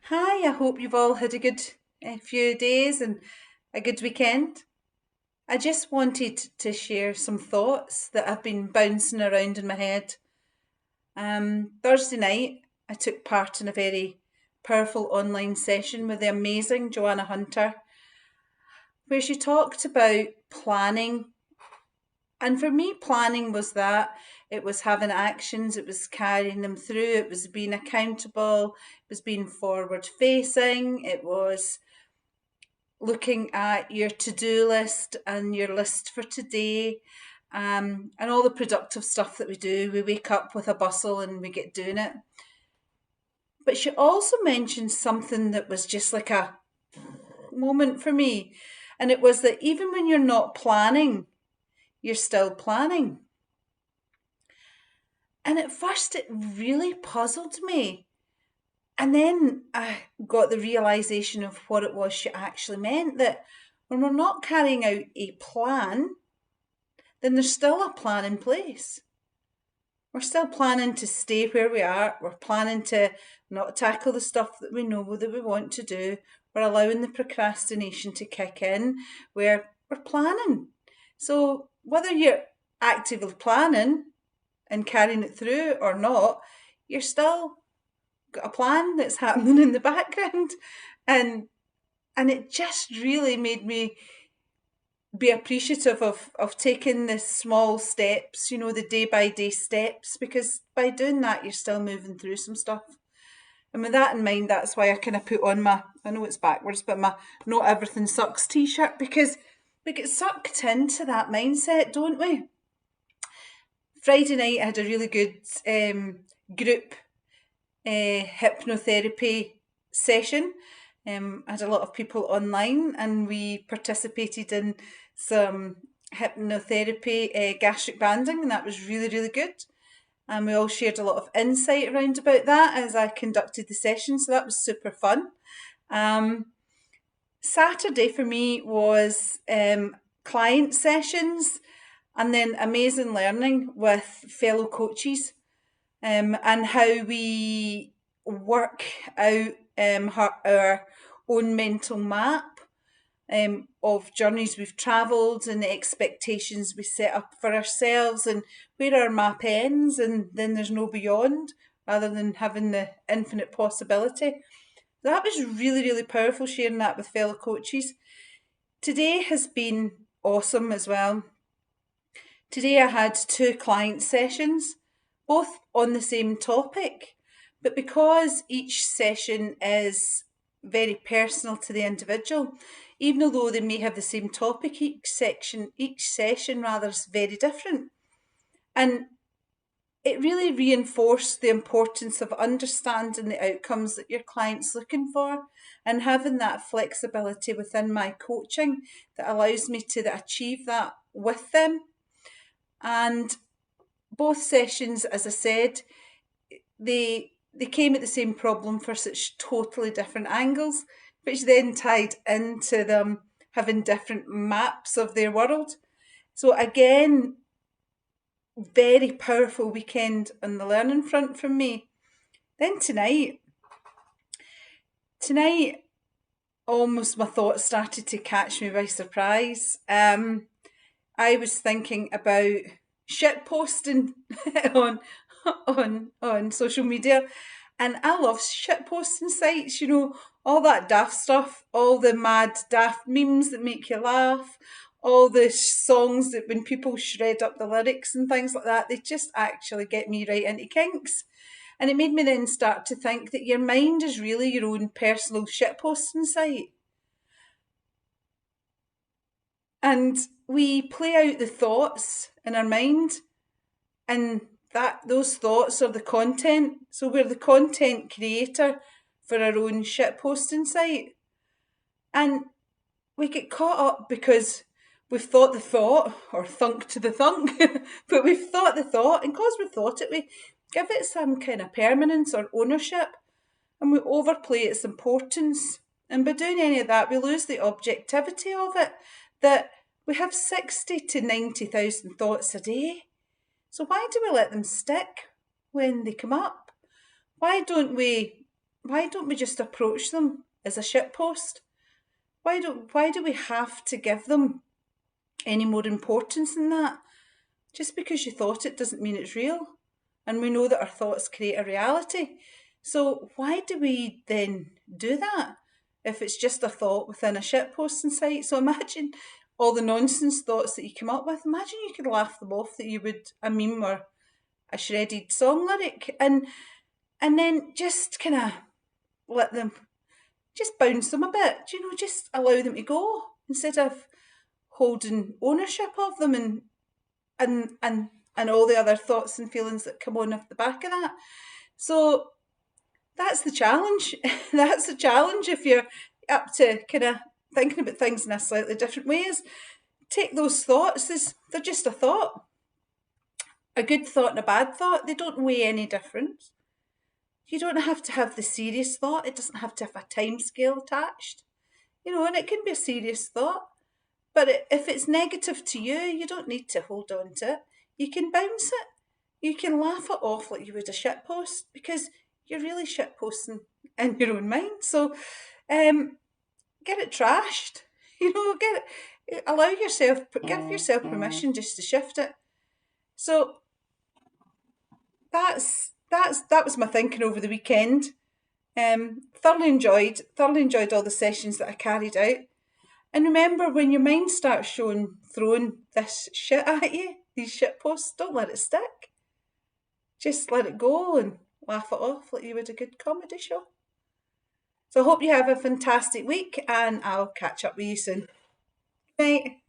Hi, I hope you've all had a good few days and a good weekend. I just wanted to share some thoughts that have been bouncing around in my head. Thursday night, I took part in a very powerful online session with the amazing Joanna Hunter, where she talked about planning. And for me, planning was that it was having actions, it was carrying them through, it was being accountable, it was being forward facing, it was looking at your to-do list and your list for today, and all the productive stuff that we do. We wake up with a bustle and we get doing it. But she also mentioned something that was just like a moment for me. And it was that even when you're not planning, you're still planning. And at first, it really puzzled me. And then I got the realization of what it was she actually meant, that when we're not carrying out a plan, then there's still a plan in place. We're still planning to stay where we are. We're planning to not tackle the stuff that we know that we want to do. We're allowing the procrastination to kick in. We're planning. So whether you're actively planning and carrying it through or not, you're still got a plan that's happening in the background. And and it just really made me be appreciative of taking the small steps, the day by day steps, because by doing that, you're still moving through some stuff. And with that in mind, that's why I kind of put on I know it's backwards, but my Not Everything Sucks t shirt, because we get sucked into that mindset, don't we? Friday night, I had a really good group hypnotherapy session. I had a lot of people online and we participated in some hypnotherapy, gastric banding, and that was really, really good. And we all shared a lot of insight around about that as I conducted the session, so that was super fun. Saturday for me was client sessions and then amazing learning with fellow coaches, and how we work out our own mental map of journeys we've travelled and the expectations we set up for ourselves, and where our map ends and then there's no beyond, rather than having the infinite possibility. That was really, really powerful, sharing that with fellow coaches. Today has been awesome as well. Today I had two client sessions, both on the same topic, but because each session is very personal to the individual, even although they may have the same topic, each session rather is very different. And it really reinforced the importance of understanding the outcomes that your client's looking for and having that flexibility within my coaching that allows me to achieve that with them. And both sessions, as I said, they came at the same problem for such totally different angles, which then tied into them having different maps of their world. So again, very powerful weekend on the learning front for me. Then tonight, almost my thoughts started to catch me by surprise. I was thinking about shit posting on on social media, and I love shit posting sites. All that daft stuff, all the mad daft memes that make you laugh, all the songs that when people shred up the lyrics and things like that, they just actually get me right into kinks. And it made me then start to think that your mind is really your own personal shit posting site. And we play out the thoughts in our mind, and that those thoughts are the content. So we're the content creator for our own shit posting site. And we get caught up because we've thought the thought, or thunk to the thunk, but we've thought the thought, and because we've thought it, we give it some kind of permanence or ownership, and we overplay its importance. And by doing any of that, we lose the objectivity of it, that we have 60 to 90,000 thoughts a day. So why do we let them stick when they come up? Why don't we why don't we just approach them as a shitpost? Why do we have to give them any more importance than that? Just because you thought it doesn't mean it's real. And we know that our thoughts create a reality. So why do we then do that if it's just a thought within a shitposting site? So imagine all the nonsense thoughts that you come up with. Imagine you could laugh them off that you would a meme or a shredded song lyric, and then just kind of let them, just bounce them a bit, just allow them to go instead of holding ownership of them, and all the other thoughts and feelings that come on off the back of that. So that's the challenge. That's the challenge if you're up to kind of thinking about things in a slightly different ways. Take those thoughts as they're just a thought. A good thought and a bad thought, they don't weigh any difference. You don't have to have the serious thought. It doesn't have to have a time scale attached. And it can be a serious thought. But if it's negative to you, you don't need to hold on to it. You can bounce it. You can laugh it off like you would a shitpost, because you're really shitposting in your own mind. So get it trashed. Allow yourself, give yourself permission just to shift it. So that was my thinking over the weekend. Thoroughly enjoyed all the sessions that I carried out. And remember, when your mind starts throwing this shit at you, these shit posts, don't let it stick. Just let it go and laugh it off like you would a good comedy show. So I hope you have a fantastic week, and I'll catch up with you soon. Good night.